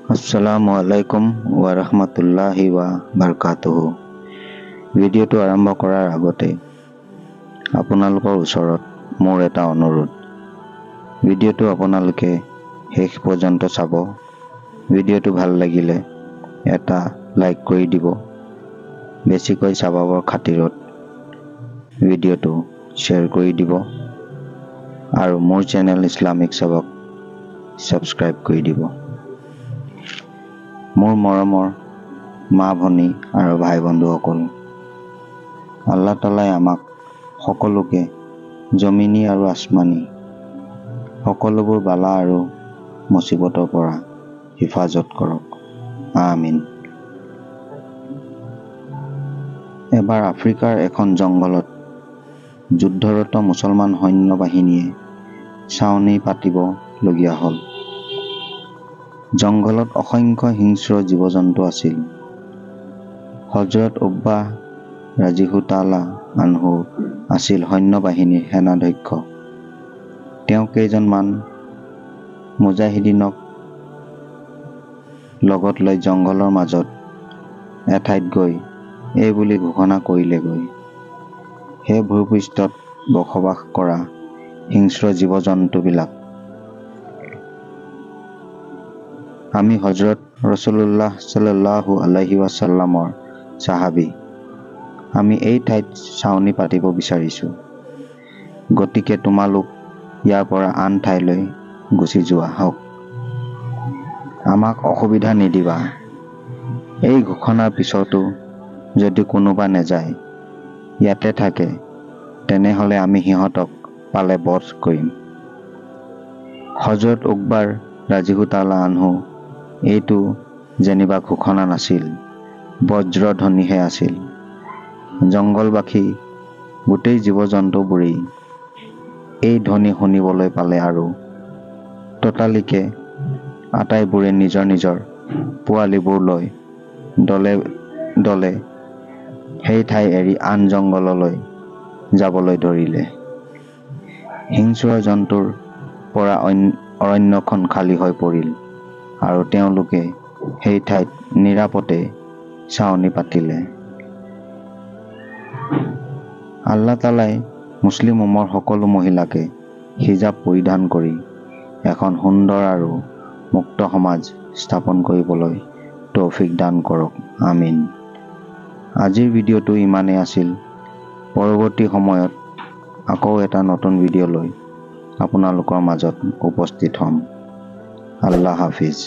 Assalamualaikum warahmatullahi wabarakatuh। ভিডিঅ'টো আৰম্ভ কৰাৰ আগতে আপোনালোকৰ ওচৰত মোৰ এটা অনুৰোধ। ভিডিঅ'টো আপোনালোকে শেষ পৰ্যন্ত চাব। ভিডিঅ'টো ভাল লাগিলে এটা লাইক কৰি দিব। বেছিকৈ চাবৰ খাতিৰত ভিডিঅ'টো শ্বেয়াৰ কৰি দিব আৰু মোৰ চেনেল ইছলামিক সবক সাবস্ক্ৰাইব কৰি দিব। মোৰ মৰমৰ মা ভনী আৰু ভাই বন্ধুসকল, আল্লাহ তাআলাই আমাক সকলোকে জমিনী আৰু আসমানী সকলোবোৰ বালা আৰু মুসিবতৰ পৰা হিফাজত কৰক, আমিন। এবাৰ আফ্ৰিকাৰ এখন জংঘলত যুদ্ধৰত মুছলমান সৈন্য বাহিনীয়ে ছাউনি পাতিবলগীয়া হ'ল। জংঘলত অসংখ্য হিংস্ৰ জীৱ-জন্তু আছিল। হযৰত উকবা ৰাদিয়াল্লাহু তাআলা আনহু আছিল সৈন্যবাহিনীৰ সেনাধ্যক্ষ। তেওঁ কেইজনমান মুজাহিদিনক লগত লৈ জংঘলৰ মাজত এঠাইত গৈ এই বুলি ঘোষণা কৰিলেগৈ, হে ভূপৃষ্ঠত বসবাস কৰা হিংস্ৰ জীৱ-জন্তুবিলাক, আমি হযৰত ৰাসূলুল্লাহ সাল্লাল্লাহু আলাইহি ওয়াসাল্লামৰ সাহাবী। আমি এই ঠাইত ছাউনি পাতিব বিচাৰিছো। গতিকে তোমালোক ইয়াৰ পৰা আন ঠাইলৈ গুচি যোৱা হওক। আমাক অসুবিধা নিদিবা। এই ঘোষণাৰ পিছতো যদি কোনোবা নেযায়, ইয়াতে থাকে, তেনেহলে আমি সিহঁতক পালে বধ কৰিম। হযৰত উকবা ৰাদিয়াল্লাহু তাআলা আনহু এইটো যেনিবা ঘোষণা নাছিল, বজ্ৰধ্বনিহে আছিল। জংঘলবাসী গোটেই জীৱ-জন্তুবোৰেই এই ধ্বনি শুনিবলৈ পালে আৰু ততালিকে আটাইবোৰে নিজৰ নিজৰ পোৱালিবোৰ লৈ দলে দলে সেই ঠাই এৰি আন জংঘললৈ যাবলৈ ধৰিলে। হিংস্ৰ জন্তুৰ পৰা অৰণ্যখন খালী হৈ পৰিল আৰু তেওঁলোকে সেই ঠাইত নিৰাপদে ছাউনি পাতিলে। আল্লাহ তাআলাই মুছলিম উম্মাৰ সকলো মহিলাকে হিজাব পৰিধান কৰি এখন সুন্দৰ আৰু মুক্ত সমাজ স্থাপন কৰিবলৈ তৌফিক দান কৰক, আমিন। আজিৰ ভিডিঅ'টো ইমানেই আছিল। পৰৱৰ্তী সময়ত আকৌ এটা নতুন ভিডিঅ' লৈ আপোনালোকৰ মাজত উপস্থিত হ'ম। আল্লাহ হাফিজ।